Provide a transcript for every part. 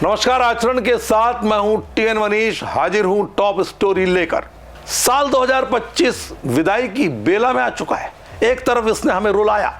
नमस्कार। आचरण के साथ मैं हूं टीएन मनीष, हाजिर हूं टॉप स्टोरी लेकर। साल 2025 विदाई की बेला में आ चुका है। एक तरफ इसने हमें रुलाया,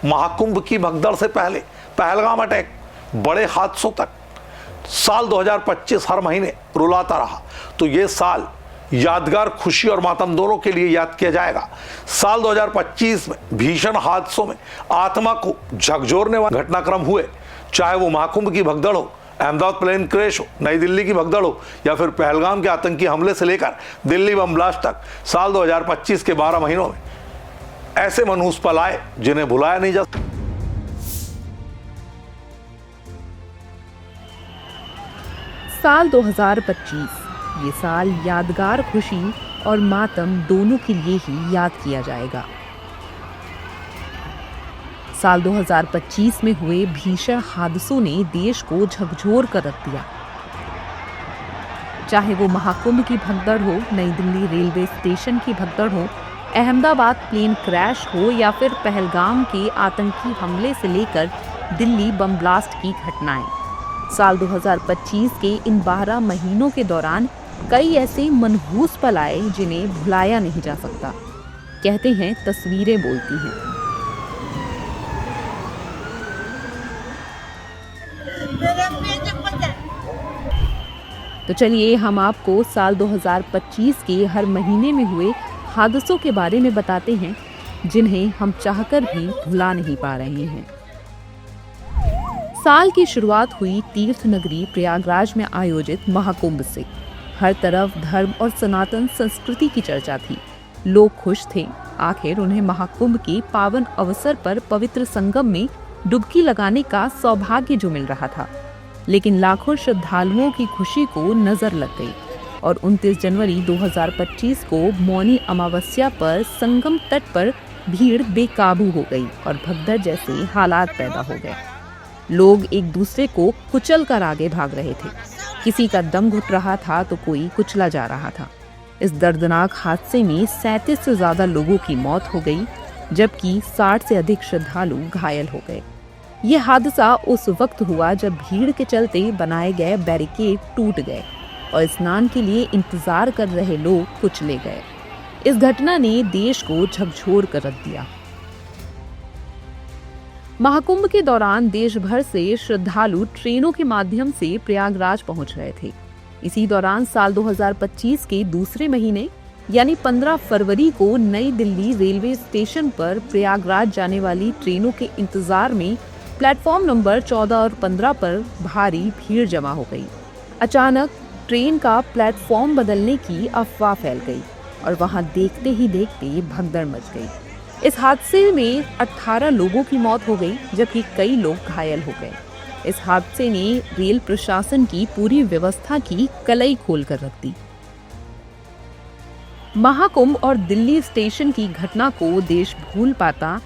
महाकुंभ की भगदड़ से पहले पहलगाम अटैक, बड़े हादसों तक। साल 2025 हर महीने रुलाता रहा, तो ये साल यादगार, खुशी और मातम दोनों के लिए याद किया जाएगा। साल 2025 में भीषण हादसों में आत्मा को झकझोरने वाले घटनाक्रम हुए, चाहे वो महाकुंभ की भगदड़ हो, अहमदाबाद प्लेन क्रैश हो, नई दिल्ली की भगदड़ हो, या फिर पहलगाम के आतंकी हमले से लेकर दिल्ली बम ब्लास्ट तक। साल 2025 के 12 महीनों में ऐसे मनहूस पल आए जिन्हें भुलाया नहीं जा सकता। साल 2025 ये साल यादगार, खुशी और मातम दोनों के लिए ही याद किया जाएगा। साल 2025 में हुए भीषण हादसों ने देश को झकझोर कर रख दिया। चाहे वो महाकुंभ की भगदड़ हो, नई दिल्ली रेलवे स्टेशन की भगदड़ हो, अहमदाबाद प्लेन क्रैश हो, या फिर पहलगाम के आतंकी हमले से लेकर दिल्ली बम ब्लास्ट की घटनाएं। साल 2025 के इन 12 महीनों के दौरान कई ऐसे मनहूस पल आए जिन्हें भुलाया नहीं जा सकता। कहते हैं तस्वीरें बोलती हैं। तो चलिए हम आपको साल 2025 के हर महीने में हुए हादसों के बारे में बताते हैं, जिन्हें हम चाहकर भी भुला नहीं पा रहे हैं। साल की शुरुआत हुई तीर्थ नगरी प्रयागराज में आयोजित महाकुंभ से। हर तरफ धर्म और सनातन संस्कृति की चर्चा थी। लोग खुश थे, आखिर उन्हें महाकुंभ के पावन अवसर पर पवित्र संगम में डुबकी लगाने का सौभाग्य जो मिल रहा था। लेकिन लाखों श्रद्धालुओं की खुशी को नजर लग गई और 29 जनवरी 2025 को मौनी अमावस्या पर संगम तट पर भीड़ बेकाबू हो गई और भगदड़ जैसे हालात पैदा हो गए। लोग एक दूसरे को कुचल कर आगे भाग रहे थे। किसी का दम घुट रहा था तो कोई कुचला जा रहा था। इस दर्दनाक हादसे में 37 से ज्यादा लोगों की मौत हो गई, जबकि 60 से अधिक श्रद्धालु घायल हो गए। ये हादसा उस वक्त हुआ जब भीड़ के चलते बनाए गए बैरिकेड टूट गए और स्नान के लिए इंतजार कर रहे लोग कुचले गए। इस घटना ने देश को झकझोर कर रख दिया। महाकुंभ के दौरान देश भर से श्रद्धालु ट्रेनों के माध्यम से प्रयागराज पहुंच रहे थे। इसी दौरान साल 2025 के दूसरे महीने यानी 15 फरवरी को नई दिल्ली रेलवे स्टेशन पर प्रयागराज जाने वाली ट्रेनों के इंतजार में प्लेटफॉर्म नंबर 14 और 15 पर भारी भीड़ जमा हो गई। अचानक ट्रेन का प्लेटफॉर्म बदलने की अफवाह फैल गई और वहां देखते ही देखते भगदड़ मच गई। इस हादसे में 18 लोगों की मौत हो गई, जबकि कई लोग घायल हो गए। इस हादसे ने रेल प्रशासन की पूरी व्यवस्था की कलई खोल कर रख दी। महाकुंभ और दिल्ली स्टेशन की घटना को देश भूल पाता,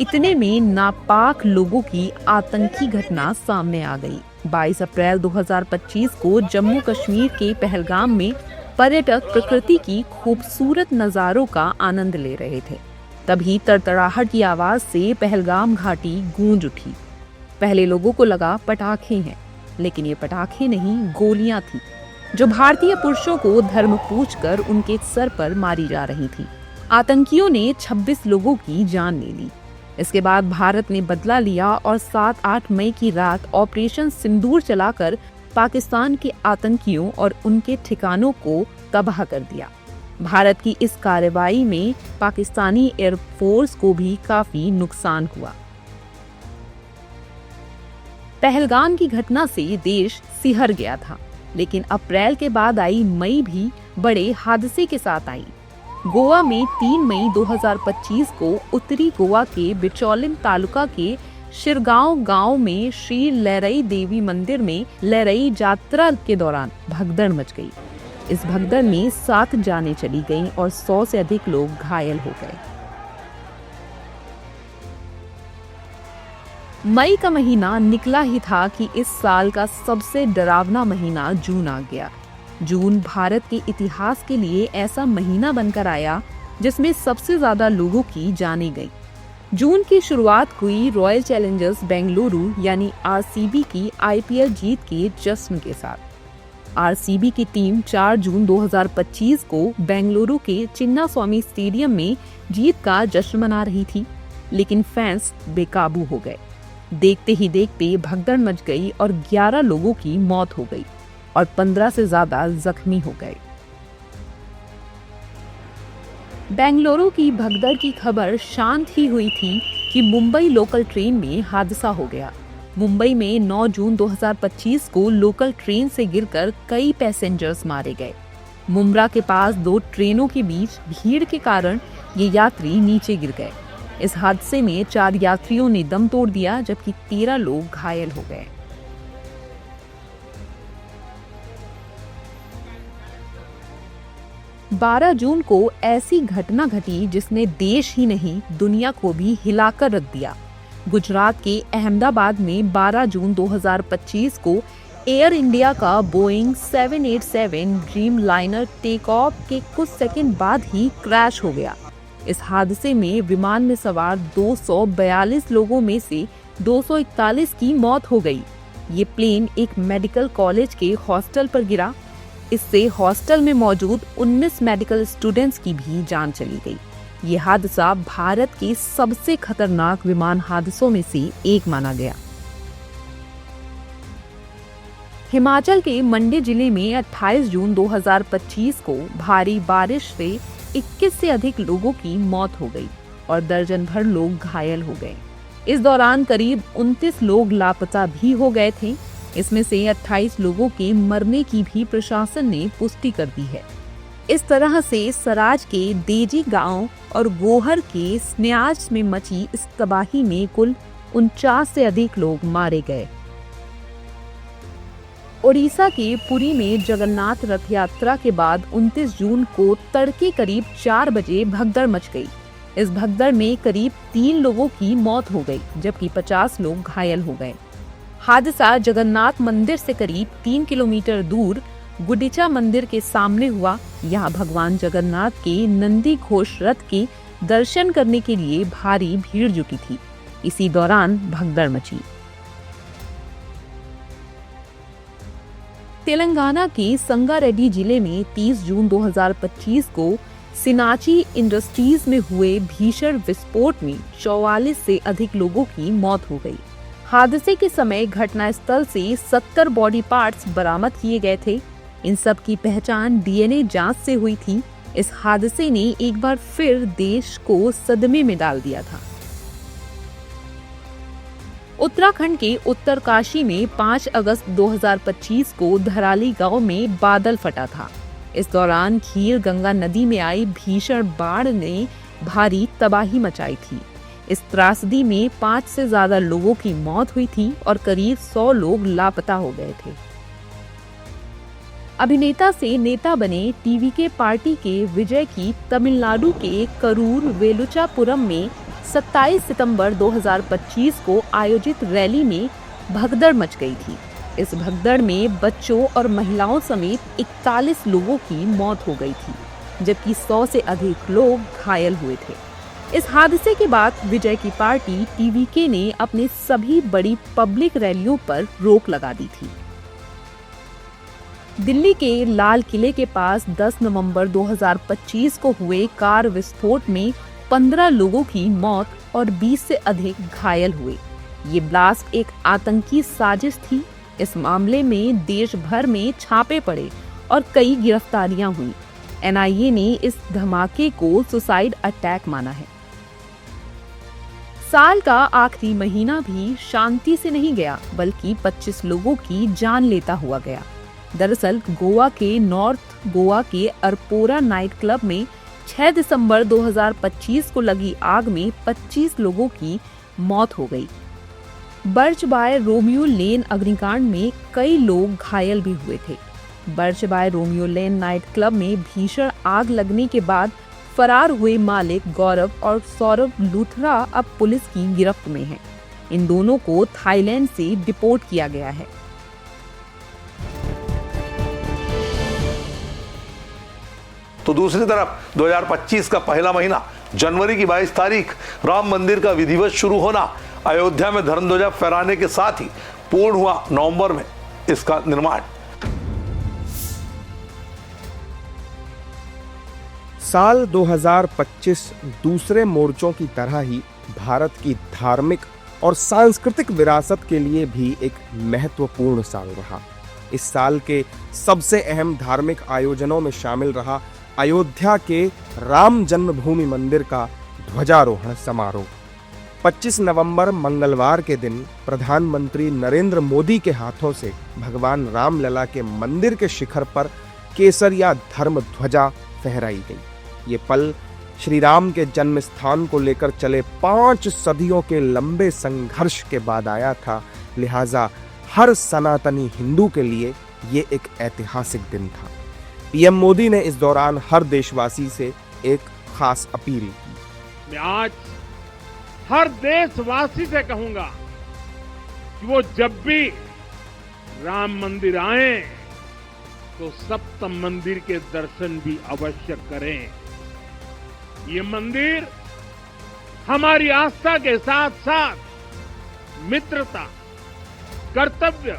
इतने में नापाक लोगों की आतंकी घटना सामने आ गई। 22 अप्रैल 2025 को जम्मू कश्मीर के पहलगाम में पर्यटक प्रकृति की खूबसूरत नज़ारों का आनंद ले रहे थे। तभी तड़तड़ाहट की आवाज से पहलगाम घाटी गूंज उठी। पहले लोगों को लगा पटाखे हैं, लेकिन ये पटाखे नहीं, गोलियां थी जो भारतीय पुरुषों को धर्म पूछकर उनके सर पर मारी जा रही थी। आतंकियों ने 26 लोगों की जान ले ली। इसके बाद भारत ने बदला लिया और 7-8 मई की रात ऑपरेशन सिंदूर चलाकर पाकिस्तान के आतंकियों और उनके ठिकानों को तबाह कर दिया। भारत की इस कार्रवाई में पाकिस्तानी एयरफोर्स को भी काफी नुकसान हुआ। पहलगाम की घटना से देश सिहर गया था, लेकिन अप्रैल के बाद आई मई भी बड़े हादसे के साथ आई। गोवा में 3 मई 2025 को उत्तरी गोवा के बिचौलिम तालुका के शिरगांव गांव में श्री लहरई देवी मंदिर में लहरई यात्रा के दौरान भगदड़ मच गई। इस भगदड़ में 7 जानें चली गईं और 100 से अधिक लोग घायल हो गए। मई का महीना निकला ही था कि इस साल का सबसे डरावना महीना जून आ गया। जून भारत के इतिहास के लिए ऐसा महीना बनकर आया जिसमें सबसे ज्यादा लोगों की जानें गईं। जून की शुरुआत हुई रॉयल चैलेंजर्स बेंगलुरु यानी आरसीबी की आईपीएल जीत के जश्न के साथ। आरसीबी की टीम 4 जून 2025 को बेंगलुरु के चिन्नास्वामी स्टेडियम में जीत का जश्न मना रही थी, लेकिन फैंस बेकाबू हो गए। देखते ही देखते भगदड़ मच गई और 11 लोगों की मौत हो गई और 15 से ज्यादा जख्मी हो गए। बेंगलुरु की भगदड़ की खबर शांत ही हुई थी कि मुंबई लोकल ट्रेन में हादसा हो गया। मुंबई में 9 जून 2025 को लोकल ट्रेन से गिरकर कई पैसेंजर्स मारे गए। मुंब्रा के पास 2 ट्रेनों के बीच भीड़ के कारण ये यात्री नीचे गिर गए। इस हादसे में 4 यात्रियों ने दम तोड़ दिया, जबकि 13 लोग घायल हो गए। बारह जून को ऐसी घटना घटी जिसने देश ही नहीं दुनिया को भी हिलाकर रख दिया। गुजरात के अहमदाबाद में 12 जून 2025 को एयर इंडिया का Boeing 787 Dreamliner take off के कुछ सेकंड बाद ही क्रैश हो गया। इस हादसे में विमान में सवार 242 लोगों में से 241 की मौत हो गई। ये प्लेन एक मेडिकल कॉलेज के हॉस्टल पर गिरा। इससे हॉस्टल में मौजूद 19 मेडिकल स्टूडेंट्स की भी जान चली गई। ये हादसा भारत के सबसे खतरनाक विमान हादसों में से एक माना गया। हिमाचल के मंडी जिले में 28 जून 2025 को भारी बारिश से 21 से अधिक लोगों की मौत हो गई और दर्जन भर लोग घायल हो गए। इस दौरान करीब 29 लोग लापता भी हो गए थे। इसमें से 28 लोगों के मरने की भी प्रशासन ने पुष्टि कर दी है। इस तरह से सराज के देजी गांव और गोहर के स्न्याज में मची इस तबाही में कुल 49 से अधिक लोग मारे गए। ओडिशा के पुरी में जगन्नाथ रथ यात्रा के बाद 29 जून को तड़के करीब 4 बजे भगदड़ मच गई। इस भगदड़ में करीब 3 लोगों की मौत हो गई, जबकि 50 लोग घायल हो गए। हादसा जगन्नाथ मंदिर से करीब 3 किलोमीटर दूर गुंडीचा मंदिर के सामने हुआ। यहाँ भगवान जगन्नाथ के नंदी घोष रथ के दर्शन करने के लिए भारी भीड़ जुटी थी। इसी दौरान भगदड़ मची। तेलंगाना के संगारेड्डी जिले में 30 जून 2025 को सिनाची इंडस्ट्रीज में हुए भीषण विस्फोट में 44 से अधिक लोगों की मौत हो गई। हादसे के समय घटनास्थल से 70 बॉडी पार्ट्स बरामद किए गए थे। इन सब की पहचान डीएनए जांच से हुई थी। इस हादसे ने एक बार फिर देश को सदमे में डाल दिया था। उत्तराखंड के उत्तरकाशी में 5 अगस्त 2025 को धराली गांव में बादल फटा था। इस दौरान खीर गंगा नदी में आई भीषण बाढ़ ने भारी तबाही मचाई थी। इस त्रासदी में 5 से ज्यादा लोगों की मौत हुई थी और करीब 100 लोग लापता हो गए थे। अभिनेता से नेता बने टीवीके पार्टी के विजय की तमिलनाडु के करूर वेलुचापुरम में 27 सितंबर 2025 को आयोजित रैली में भगदड़ मच गई थी। इस भगदड़ में बच्चों और महिलाओं समेत 41 लोगों की मौत हो गई थी, जबकि 100 से अधिक लोग घायल हुए थे। इस हादसे के बाद विजय की पार्टी टीवीके ने अपने सभी बड़ी पब्लिक रैलियों पर रोक लगा दी थी। दिल्ली के लाल किले के पास 10 नवंबर 2025 को हुए कार विस्फोट में 15 लोगों की मौत और 20 से अधिक घायल हुए। ये ब्लास्ट एक आतंकी साजिश थी। इस मामले में देश भर में छापे पड़े और कई गिरफ्तारियां हुई। एनआईए ने इस धमाके को सुसाइड अटैक माना है। साल का आखिरी महीना भी शांति से नहीं गया, बल्कि 25 लोगों की जान लेता हुआ गया। दरअसल गोवा के नॉर्थ गोवा के अरपोरा नाइट क्लब में 6 दिसंबर 2025 को लगी आग में 25 लोगों की मौत हो गई। बर्च बाय रोमियो लेन अग्निकांड में कई लोग घायल भी हुए थे। Birch by Romeo Lane night club में भीषण आग लगने के बाद फरार हुए मालिक गौरव और सौरभ लूथरा अब पुलिस की गिरफ्त में हैं। इन दोनों को थाईलैंड से डिपोर्ट किया गया है। तो दूसरी तरफ 2025 का पहला महीना जनवरी की 22 तारीख राम मंदिर का विधिवत शुरू होना, अयोध्या में धर्मध्वजा फहराने के साथ ही पूर्ण हुआ नवंबर में इसका निर्माण। साल 2025 दूसरे मोर्चों की तरह ही भारत की धार्मिक और सांस्कृतिक विरासत के लिए भी एक महत्वपूर्ण साल रहा। इस साल के सबसे अहम धार्मिक आयोजनों में शामिल रहा अयोध्या के राम जन्मभूमि मंदिर का ध्वजारोहण समारोह। 25 नवंबर मंगलवार के दिन प्रधानमंत्री नरेंद्र मोदी के हाथों से भगवान रामलला के मंदिर के शिखर पर केसरिया धर्म ध्वजा फहराई गई। ये पल श्री राम के जन्म स्थान को लेकर चले 5 सदियों के लंबे संघर्ष के बाद आया था, लिहाजा हर सनातनी हिंदू के लिए ये एक ऐतिहासिक दिन था। पीएम मोदी ने इस दौरान हर देशवासी से एक खास अपील की। मैं आज हर देशवासी से कहूंगा कि वो जब भी राम मंदिर आए तो सप्तम मंदिर के दर्शन भी अवश्य करें। ये मंदिर हमारी आस्था के साथ साथ मित्रता, कर्तव्य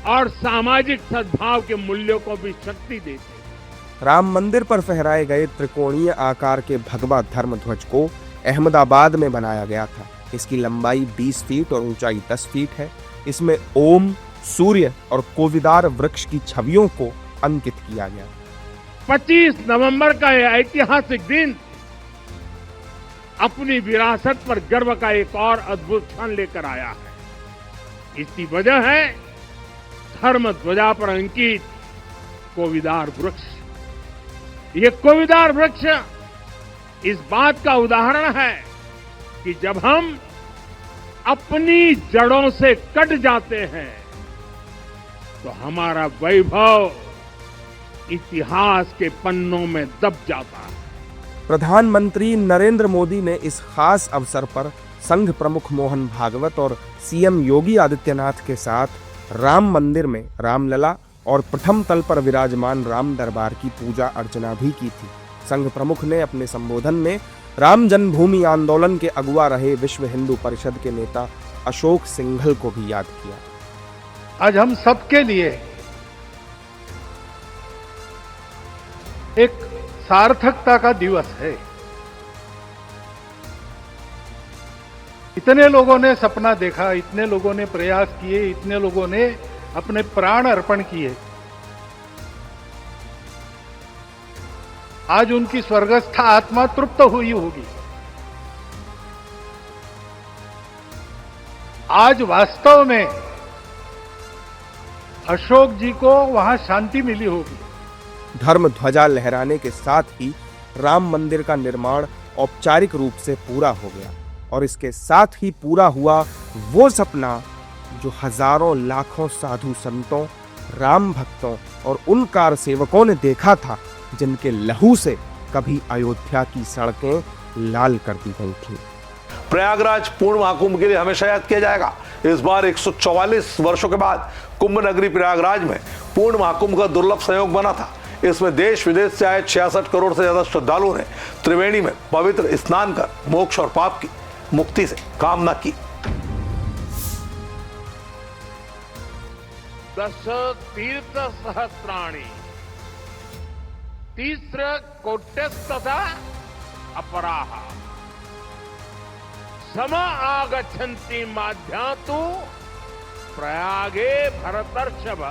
और सामाजिक सद्भाव के मूल्यों को भी शक्ति देते। राम मंदिर पर फहराए गए त्रिकोणीय आकार के भगवा धर्म ध्वज को अहमदाबाद में बनाया गया था। इसकी लंबाई 20 फीट और ऊंचाई 10 फीट है। इसमें ओम, सूर्य और कोविदार वृक्ष की छवियों को अंकित किया गया। 25 नवंबर का यह ऐतिहासिक दिन अपनी विरासत पर गर्व का एक और अद्भुत क्षण लेकर आया है। इसकी वजह है धर्म ध्वजा पर अंकित कोविदार वृक्ष। ये कोविदार वृक्ष इस बात का उदाहरण है कि जब हम अपनी जड़ों से कट जाते हैं तो हमारा वैभव इतिहास के पन्नों में दब जाता है। प्रधानमंत्री नरेंद्र मोदी ने इस खास अवसर पर संघ प्रमुख मोहन भागवत और सीएम योगी आदित्यनाथ के साथ राम मंदिर में रामलला और प्रथम तल पर विराजमान राम दरबार की पूजा अर्चना भी की थी। संघ प्रमुख ने अपने संबोधन में राम जन्मभूमि आंदोलन के अगुवा रहे विश्व हिंदू परिषद के नेता अशोक सिंघल को भी याद किया। आज हम सबके लिए एक सार्थकता का दिवस है। इतने लोगों ने सपना देखा, इतने लोगों ने प्रयास किए, इतने लोगों ने अपने प्राण अर्पण किए। आज उनकी स्वर्गस्थ आत्मा तृप्त हुई होगी। आज वास्तव में अशोक जी को वहां शांति मिली होगी। धर्म ध्वजा लहराने के साथ ही राम मंदिर का निर्माण औपचारिक रूप से पूरा हो गया और इसके साथ ही पूरा हुआ वो सपना जो हजारों लाखों साधु संतों, राम भक्तों और उन कार सेवकों ने देखा था जिनके लहू से कभी अयोध्या की सड़कें लाल कर दी गई थी। प्रयागराज पूर्ण महाकुंभ के लिए हमेशा याद किया जाएगा। इस बार 144 वर्षों के बाद कुंभ नगरी प्रयागराज में पूर्ण महाकुंभ का दुर्लभ संयोग बना था। इसमें देश विदेश से आए 66 करोड़ से ज्यादा श्रद्धालुओं ने त्रिवेणी में पवित्र स्नान कर मोक्ष और पाप की मुक्ति से कामना की। दश तीर्थ सहस्राणि तीस्र कोट्यस्तथा अपराहा सम आगच्छन्ति माध्यातु प्रयागे भरतर्षभ।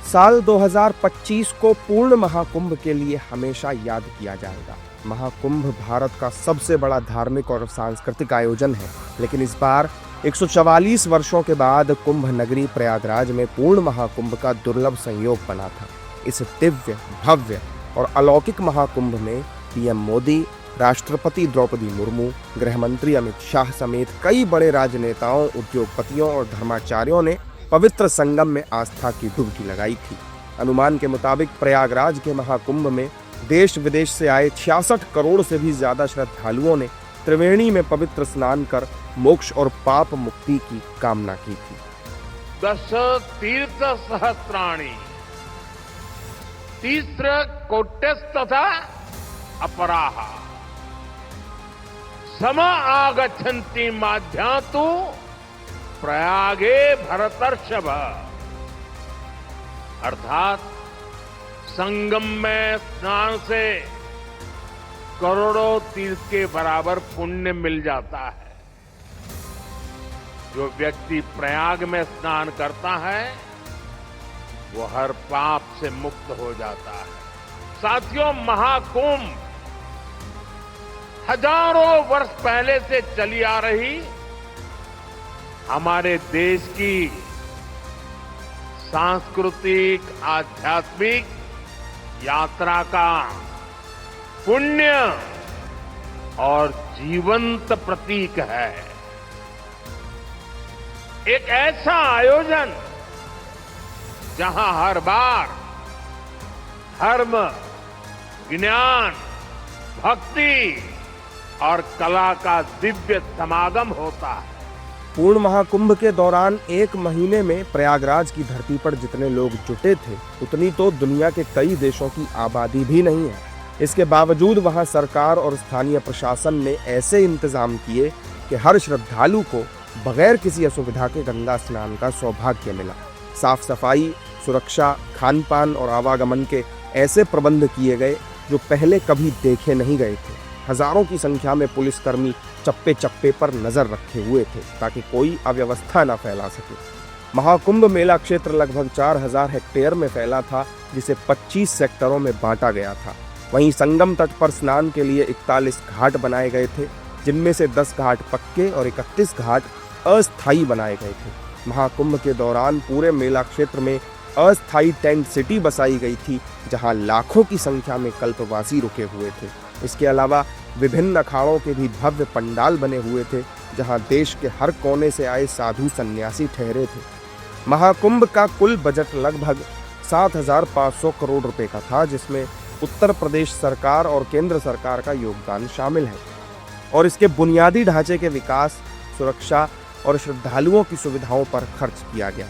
साल 2025 को पूर्ण महाकुंभ के लिए हमेशा याद किया जाएगा। महाकुंभ भारत का सबसे बड़ा धार्मिक और सांस्कृतिक आयोजन है, लेकिन इस बार 144 वर्षों के बाद कुंभ नगरी प्रयागराज में पूर्ण महाकुंभ का दुर्लभ संयोग बना था। इस दिव्य, भव्य और अलौकिक महाकुंभ में पीएम मोदी, राष्ट्रपति द्रौपदी मुर्मू, गृह मंत्री अमित शाह समेत कई बड़े राजनेताओं, उद्योगपतियों और धर्माचार्यों ने पवित्र संगम में आस्था की डुबकी लगाई थी। अनुमान के मुताबिक प्रयागराज के महाकुंभ में देश विदेश से आए 66 करोड़ से भी ज्यादा श्रद्धालुओं ने त्रिवेणी में पवित्र स्नान कर मोक्ष और पाप मुक्ति की कामना की थी। दश तीर्थ सहस्राणि तीस्र कोट्यस्तथा अपराहा सम आगच्छन्ति माध्यातु प्रयागे भरतर्षभ, अर्थात संगम में स्नान से करोड़ों तीर्थ के बराबर पुण्य मिल जाता है। जो व्यक्ति प्रयाग में स्नान करता है वो हर पाप से मुक्त हो जाता है। साथियों, महाकुंभ हजारों वर्ष पहले से चली आ रही हमारे देश की सांस्कृतिक आध्यात्मिक यात्रा का पुण्य और जीवंत प्रतीक है। एक ऐसा आयोजन जहां हर बार धर्म, ज्ञान, भक्ति और कला का दिव्य समागम होता है। पूर्ण महाकुंभ के दौरान एक महीने में प्रयागराज की धरती पर जितने लोग जुटे थे उतनी तो दुनिया के कई देशों की आबादी भी नहीं है। इसके बावजूद वहां सरकार और स्थानीय प्रशासन ने ऐसे इंतजाम किए कि हर श्रद्धालु को बगैर किसी असुविधा के गंगा स्नान का सौभाग्य मिला। साफ सफाई, सुरक्षा, खान पान और आवागमन के ऐसे प्रबंध किए गए जो पहले कभी देखे नहीं गए थे। हजारों की संख्या में पुलिसकर्मी चप्पे चप्पे पर नजर रखे हुए थे ताकि कोई अव्यवस्था न फैला सके। महाकुंभ मेला क्षेत्र लगभग 4000 हेक्टेयर में फैला था, जिसे 25 सेक्टरों में बांटा गया था। वहीं संगम तट पर स्नान के लिए 41 घाट बनाए गए थे, जिनमें से 10 घाट पक्के और 31 घाट अस्थायी बनाए गए थे। महाकुंभ के दौरान पूरे मेला क्षेत्र में अस्थायी टेंट सिटी बसाई गई थी, जहां लाखों की संख्या में कल्पवासी रुके हुए थे। इसके अलावा विभिन्न अखाड़ों के भी भव्य पंडाल बने हुए थे, जहां देश के हर कोने से आए साधु सन्यासी ठहरे थे। महाकुंभ का कुल बजट लगभग 7,500 करोड़ रुपए का था, जिसमें उत्तर प्रदेश सरकार और केंद्र सरकार का योगदान शामिल है और इसके बुनियादी ढांचे के विकास, सुरक्षा और श्रद्धालुओं की सुविधाओं पर खर्च किया गया।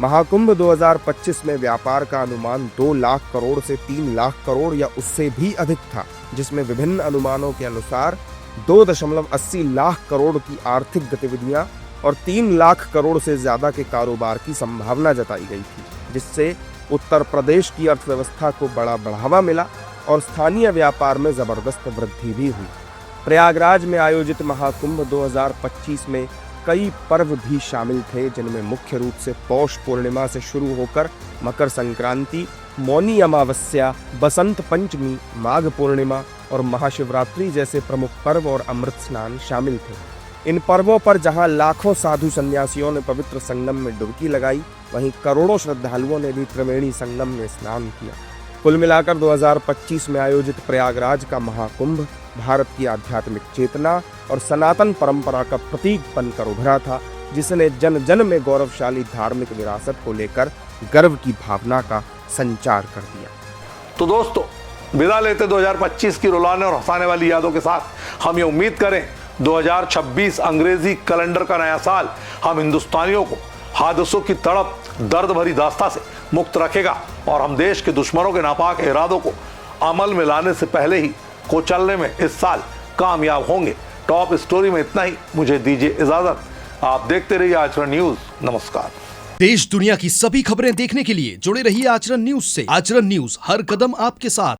महाकुंभ 2025 में व्यापार का अनुमान 2 लाख करोड़ से 3 लाख करोड़ या उससे भी अधिक था, जिसमें विभिन्न अनुमानों के अनुसार 2.80 लाख करोड़ की आर्थिक गतिविधियां और 3 लाख करोड़ से ज्यादा के कारोबार की संभावना जताई गई थी, जिससे उत्तर प्रदेश की अर्थव्यवस्था को बड़ा बढ़ावा मिला और स्थानीय व्यापार में जबरदस्त वृद्धि भी हुई। प्रयागराज में आयोजित महाकुंभ 2025 में कई पर्व भी शामिल थे, जिनमें मुख्य रूप से पौष पूर्णिमा से शुरू होकर मकर संक्रांति, मौनी अमावस्या, बसंत पंचमी, माघ पूर्णिमा और महाशिवरात्रि जैसे प्रमुख पर्व और अमृत स्नान शामिल थे। इन पर्वों पर जहां लाखों साधु सन्यासियों ने पवित्र संगम में डुबकी लगाई, वहीं करोड़ों श्रद्धालुओं ने भी त्रिवेणी संगम में स्नान किया। कुल मिलाकर 2025 में आयोजित प्रयागराज का महाकुंभ भारत की आध्यात्मिक चेतना और सनातन परंपरा का प्रतीक बनकर उभरा था, जिसने जन जन में गौरवशाली धार्मिक विरासत को लेकर गर्व की भावना का संचार कर दिया। तो दोस्तों, विदा लेते 2025 की रुलाने और हंसाने वाली यादों के साथ हम ये उम्मीद करें 2026 अंग्रेजी कैलेंडर का नया साल हम हिंदुस्तानियों को हादसों की तड़प, दर्द भरी दास्ता से मुक्त रखेगा और हम देश के दुश्मनों के नापाक इरादों को अमल में लाने से पहले ही कुचलने में इस साल कामयाब होंगे। टॉप स्टोरी में इतना ही, मुझे दीजिए इजाजत। आप देखते रहिए आचरण न्यूज। नमस्कार। देश दुनिया की सभी खबरें देखने के लिए जुड़े रहिए आचरण न्यूज से। आचरण न्यूज, हर कदम आपके साथ।